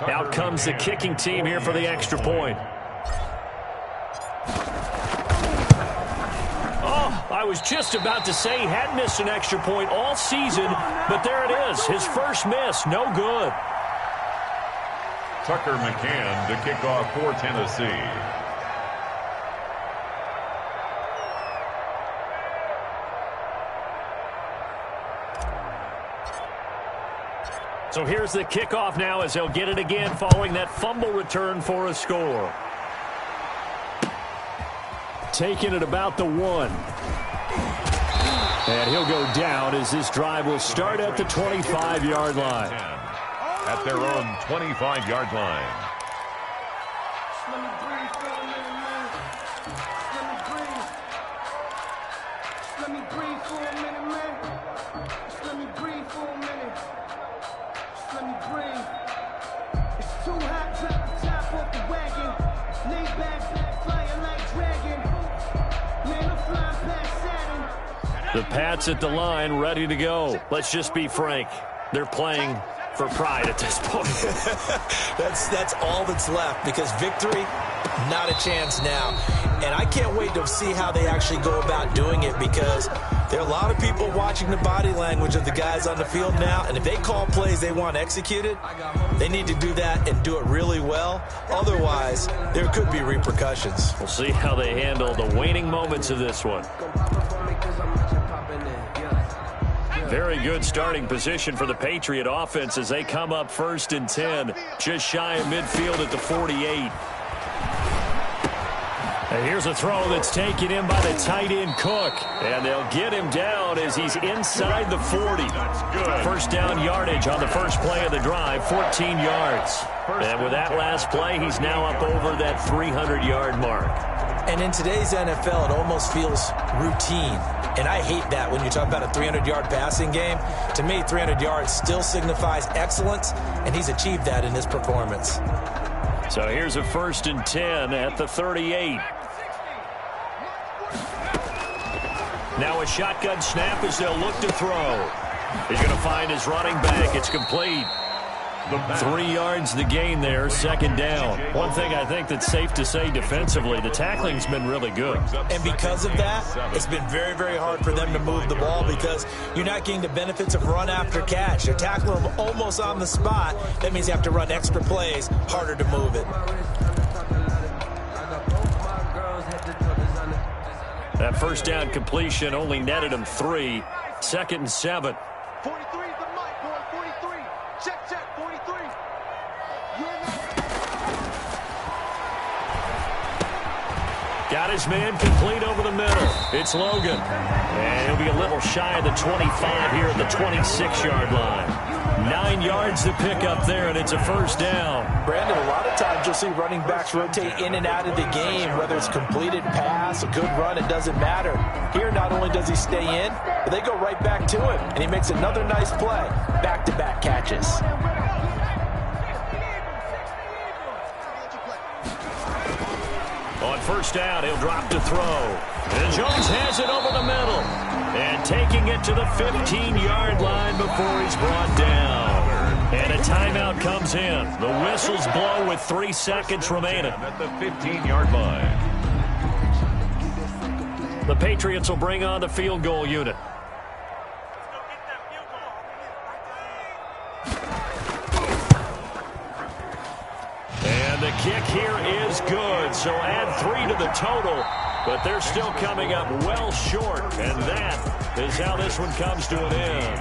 Out comes the kicking team here for the extra point. Oh, I was just about to say he had missed an extra point all season, but there it is. His first miss, no good. Tucker McCann to kick off for Tennessee. So here's the kickoff now as they'll get it again following that fumble return for a score. Taking it about the 1. And he'll go down as this drive will start at the 25-yard line. at their own 25-yard line. Let me breathe for a minute, man. Let me breathe. Let me breathe for a minute, man. Let me breathe for a minute. Let me breathe. It's too hot, drop the top off the wagon. Lay back, flying like dragon. Man, I'm flying past Saturn. The Pats at the line, ready to go. Let's just be frank. They're playing for pride at this point. That's all that's left, because victory, not a chance now. And I can't wait to see how they actually go about doing it, because there are a lot of people watching the body language of the guys on the field now, and if they call plays they want executed, they need to do that and do it really well. Otherwise, there could be repercussions. We'll see how they handle the waning moments of this one. Very good starting position for the Patriot offense as they come up 1st and 10, just shy of midfield at the 48. And here's a throw that's taken in by the tight end Cook, and they'll get him down as he's inside the 40. First down yardage on the first play of the drive, 14 yards. And with that last play, he's now up over that 300-yard mark. And in today's NFL, it almost feels routine. And I hate that when you talk about a 300-yard passing game. To me, 300 yards still signifies excellence, and he's achieved that in his performance. So here's a 1st and 10 at the 38. Now a shotgun snap as they'll look to throw. He's going to find his running back. It's complete. 3 yards the gain there, 2nd down. One thing I think that's safe to say defensively, the tackling's been really good. And because of that, it's been very, very hard for them to move the ball, because you're not getting the benefits of run after catch. They're tackling them almost on the spot. That means you have to run extra plays, harder to move it. That first down completion only netted him 3. 2nd and 7. 43 is the mic, boy. 43. Check, 43. Got his man complete over the middle. It's Logan. And he'll be a little shy of the 25 here at the 26-yard line. 9 yards to pick up there, and it's a 1st down. Brandon, a lot of times you'll see running backs rotate in and out of the game, whether it's completed pass, a good run, it doesn't matter. Here, not only does he stay in, but they go right back to him, and he makes another nice play. Back-to-back catches. On 1st down, he'll drop to throw. And Jones has it over the middle. And taking it to the 15-yard line before he's brought down. And a timeout comes in. The whistles blow with 3 seconds remaining. At the 15-yard line. The Patriots will bring on the field goal unit. And the kick here is good. So add 3 to the total. But they're still coming up well short. And that is how this one comes to an end.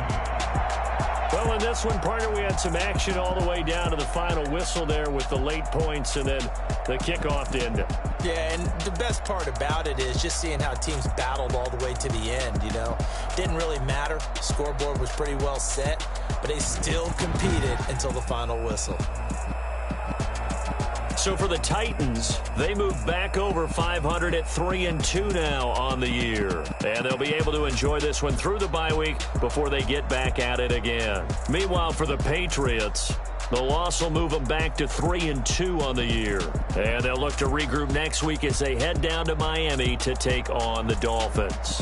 Well, in this one, partner, we had some action all the way down to the final whistle there with the late points and then the kickoff to end it. Yeah, and the best part about it is just seeing how teams battled all the way to the end, you know. Didn't really matter. The scoreboard was pretty well set, but they still competed until the final whistle. So for the Titans, they move back over 500 at 3-2 now on the year. And they'll be able to enjoy this one through the bye week before they get back at it again. Meanwhile, for the Patriots, the loss will move them back to 3-2 on the year. And they'll look to regroup next week as they head down to Miami to take on the Dolphins.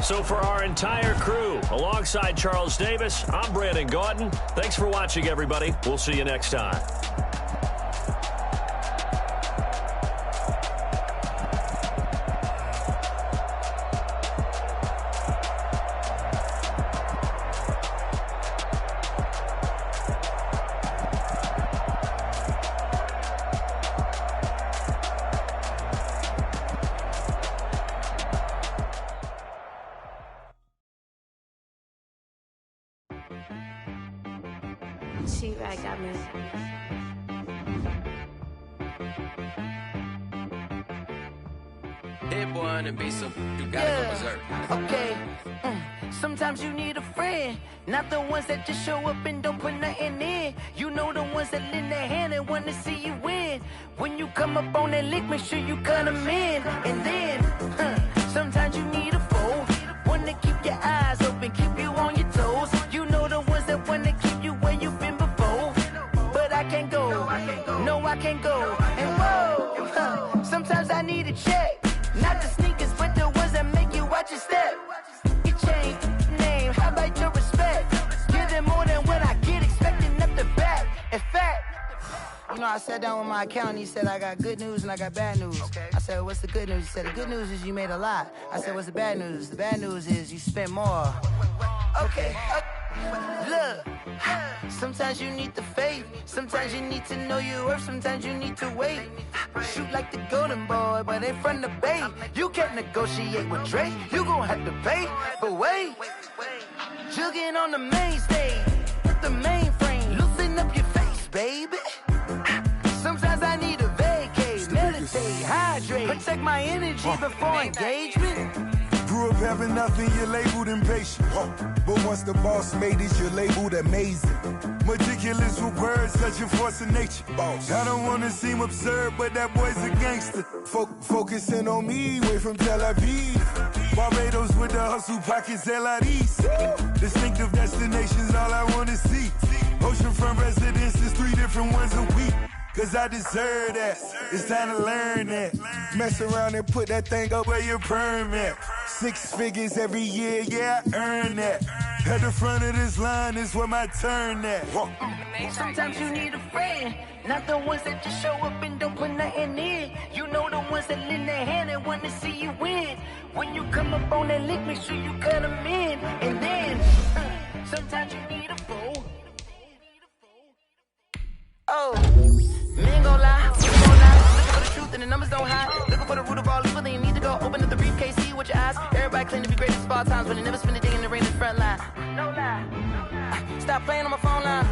So for our entire crew, alongside Charles Davis, I'm Brandon Gaudin. Thanks for watching, everybody. We'll see you next time. She-Rag got me. Hit boy and be some, you gotta go berserk. Okay. Sometimes you need a friend, not the ones that just show up and don't put nothing in. You know the ones that lend their hand and want to see you win. When you come up on that lick, make sure you cut them in. And then, sometimes you need a foe, one to keep your eyes open, keep you on your toes. You know the ones that want to keep you where you've been before. But I can't go, no I can't go. And whoa, sometimes I need a check, not the sneakers, but the ones that make you watch your step. You change name, how about your respect? Give them more than what I get, expecting up the back. In fact, you know, I sat down with my accountant, he said, I got good news and I got bad news. Okay. I said, what's the good news? He said, the good news is you made a lot. I said, what's the bad news? The bad news is you spent more. Okay. Look, sometimes you need the faith, sometimes you need to know your worth, sometimes you need to wait. Shoot like the golden boy, but ain't from the bay. You can't negotiate with Drake, you gon' have to pay. But wait, jugging on the main stage with the mainframe, loosen up your face, baby. Sometimes I need a vacate, meditate, hydrate, protect my energy before engagement. Grew up having nothing, you're labeled impatient. But once the boss made it, you're labeled amazing. Meticulous with words, such a force of nature. I don't wanna seem absurd, but that boy's a gangster. Focusing on me, way from Tel Aviv. Barbados with the hustle pockets, LIDs. Distinctive destinations, all I wanna see. Oceanfront residences, 3 different ones a week. Cause I deserve that, it's time to learn that. Mess around and put that thing up where your permit. 6 figures every year, yeah, I earn that. At the front of this line is where my turn at. Sometimes you need a friend, not the ones that just show up and don't put nothing in. You know the ones that lend their hand and want to see you win. When you come up on that lick, make sure you cut them in. And then, sometimes you need a foe. Oh, men gon' lie, women gon' lie. Looking for the truth and the numbers don't hide. Looking for the root of all evil, then you need to go open up the briefcase, see with your eyes. Everybody claim to be greatest of all times, but they never spend a day in the rain in the front line. No lie. Stop playing on my phone line.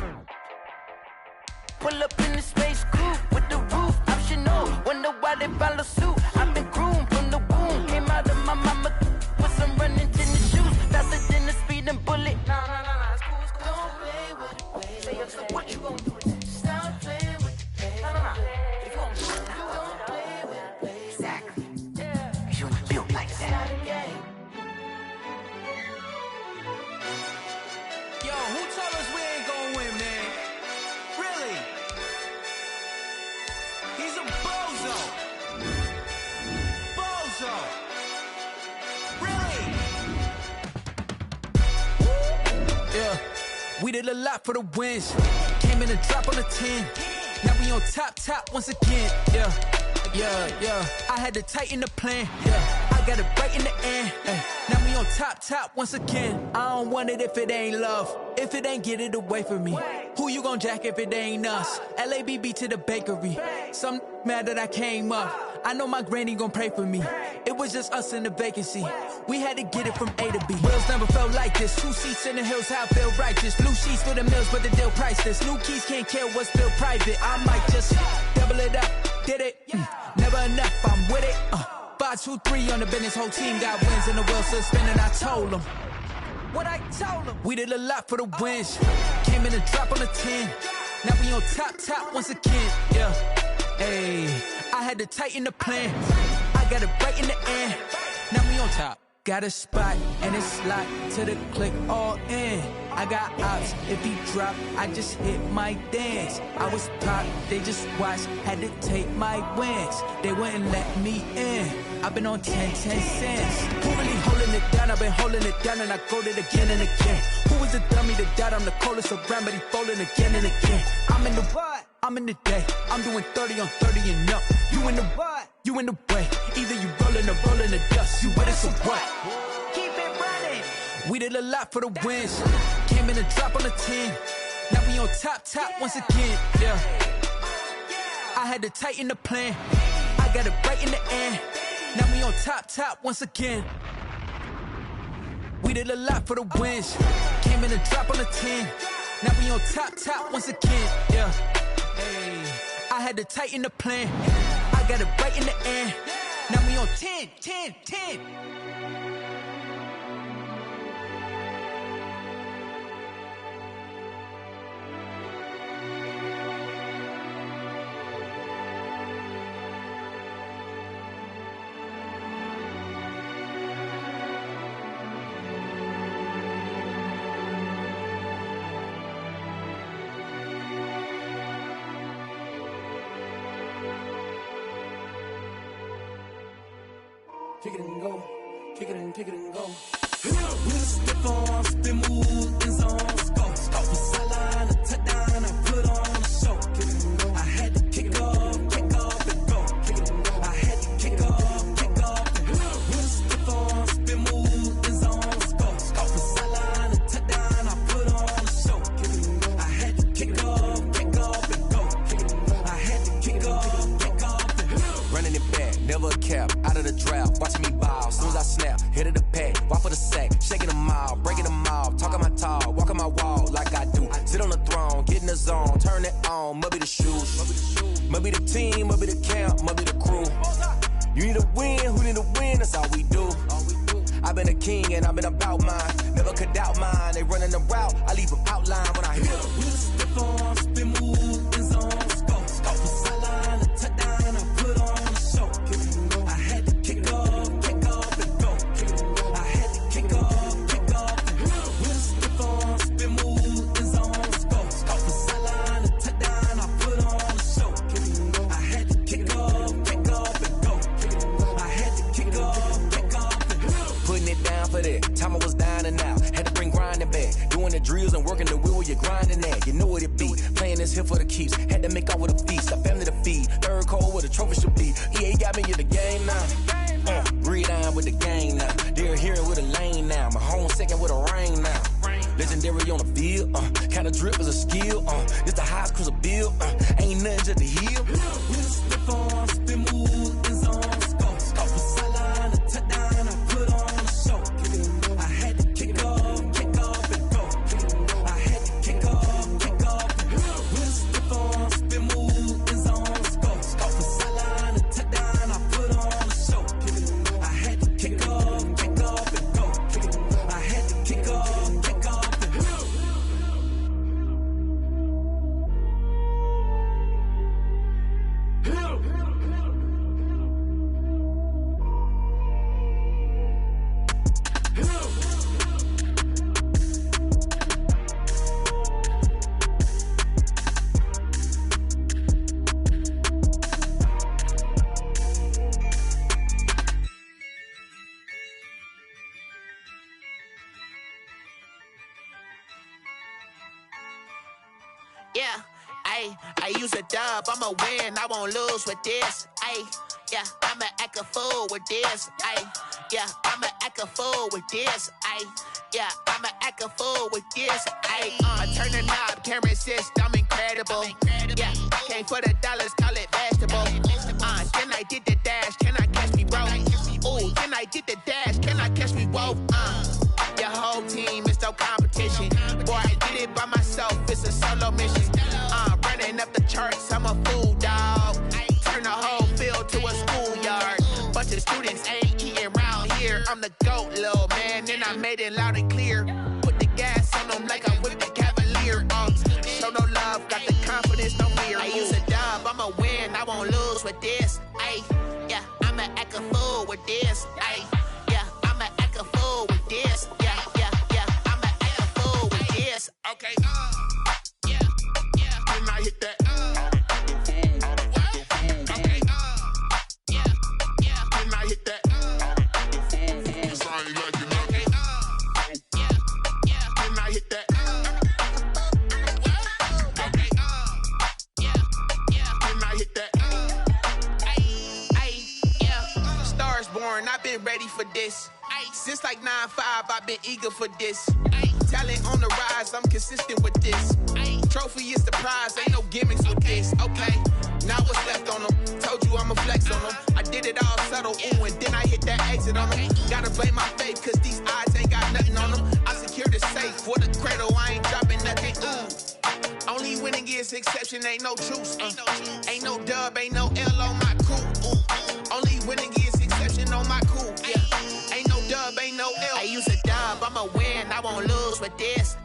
Pull up in the space coupe with the roof optional. Wonder why they follow suit. I've been groomed from the womb. Came out of my mama with some running tennis shoes. Faster than the speeding bullet. No, it's cool, it's cool. Don't play with it, baby. Say so what you gon' do? Stop playing with it, baby. No. If you gon' do it, don't play with it, baby. Exactly. Yeah. Cause you ain't built like that. Yo, who told us we ain't gonna win, man? Really? He's a bozo. Bozo. Really? Yeah, we did a lot for the wins. Came in a drop on the 10. Now we on top once again. Yeah. I had to tighten the plan. Yeah, I got it right in the end. Now we on top once again. I don't want it if it ain't love. If it ain't, get it away from me. Who you gon' jack if it ain't us? LABB to the bakery. Some mad that I came up. I know my granny gon' pray for me. It was just us in the vacancy. We had to get it from A to B. Wheels never felt like this. 2 seats in the hills, how I feel righteous. Blue sheets for the mills, but the deal priceless. New keys can't care what's still private. I might just double it up. Did it? Never enough, I'm with it. 5, 2, 3 on the business. Whole team got wins and the wheels still spinning. I told them what I told them. We did a lot for the wins. Came in a drop on the 10. Now we on top once again. Yeah. Hey, I had to tighten the plan. I got it right in the end. Now we on top. Got a spot and it's locked to the click all in. I got ops, if he drop, I just hit my dance. I was top, they just watched, had to take my wins. They wouldn't let me in. I've been on 10 cents. Who really holding it down? I've been holding it down and I go it again and again. Who was the dummy to doubt? I'm the coldest around, but he folding again and again. I'm in the what? I'm in the day. I'm doing 30 on 30 and up. You in the what? You in the way. Either you rolling or rolling the dust. You with us or what? Keep it running. We did a lot for the wins. Came in a drop on the 10. Now we on top once again. Yeah. I had to tighten the plan. I got it right in the end. Now we on top once again. We did a lot for the wins. Came in a drop on the 10. Now we on top once again. Yeah. Hey, I had to tighten the plan. I got it right in the end. Now we on 10. kick it and go. Kick it and kick it and go. With a stiff arm, spin move, in zone, score. From sideline to touchdown, I put on a show. I had to kick off and go. I had to kick off and go. With a stiff arm, spin move, in zone, score. From sideline to touchdown, I put on a show. I had to kick off and go. I had to kick off and go. Running it back, never a cap, out of the draft, watching me ball. Soon as I snap, hit of the pack, walk for the sack, shaking them all, breaking them all, talking my talk, walking my wall like I do. Sit on the throne, get in the zone, turn it on, must be the shoes, must be the team, must be the camp, must be the crew. You need a win, who need a win, that's all we do. I've been a king and I've been about mine, never could doubt mine. They running the route, I leave them outline when I hit them. With a stiff arm, spin move, in zone, score. From sideline to touchdown, I put on a show. I had to kick off and go. I had to kick off and go. With a stiff arm, spin move, in zone, score. From sideline to touchdown, I put on a show. I had to kick off and go. I had to kick off and go. Putting it down for that, time I was down and out. Had to bring grinding back, doing the drills and working the wheel where you're grinding at. You know what it be, playing this here for the keeps. Had to make off with a feast, a family to feed. Third cold where the trophy should be. EA got me in the game now. Breathe on with the game now. They're here with a lane now. My home second with a rain now. Legendary on the field, kind of drip is a skill. This the highest cruiser bill, ain't nothing just to heal. With a stiff arm, spin move, in zone, score. From sideline to touchdown, I put on a show. I had to kick off and go. I had to kick off and go. With a stiff arm, spin move, in zone, score. From sideline to touchdown, I put on a show. I had to kick off and go. I had to kick off and go. Yeah, I use a dub, I'ma win, I won't lose with this. Yeah, I'ma act a fool with this. Yeah, I'ma act a fool with this. Yeah, I'ma act a fool with this. I turn the knob, can't resist, I'm incredible. Yeah, came for the dollars, call it vegetable. Then I did the dash, can I catch me, bro? Ooh, then I did the dash, can I catch me, whoa? Your whole team is no competition. Boy, I did it by myself, it's a solo mission. Running up the charts, I'm a fool, dog. Turn the whole field to a schoolyard. Bunch of students ain't eating round here. I'm the GOAT, little man, and I made it loud and clear. Put the gas on them like I'm with the Cavalier. Show no love, got the confidence, no fear. I use a dub, I'ma win, I won't lose with this. Yeah, I'ma act a fool with this. Yeah, I'ma act a fool with this. Yeah, I'ma act a fool with this. Okay, yeah, when I hit that. Okay, yeah, when I hit that. Cause I ain't like it. Okay, yeah, when I hit that. Okay, yeah, when I hit that. Yeah, stars born, I've been ready for this. Since like 9-5, I've been eager for this. Talent on the rise, I'm consistent with this. Trophy is the prize, ain't no gimmicks with this. Okay, now what's left on them? Told you I'ma flex on them. I did it all subtle, ooh, and then I hit that exit on them. Gotta blame my faith, cause these odds ain't got nothing on them. I secured the safe for the cradle, I ain't dropping nothing, ooh. Only winning is exception, ain't no truce. Ain't no dub, ain't no L on my crew. Ooh. Only winning is exception on my crew. Yeah. Ain't no dub, ain't no L. I use a dub, I'ma win, I won't lose with this.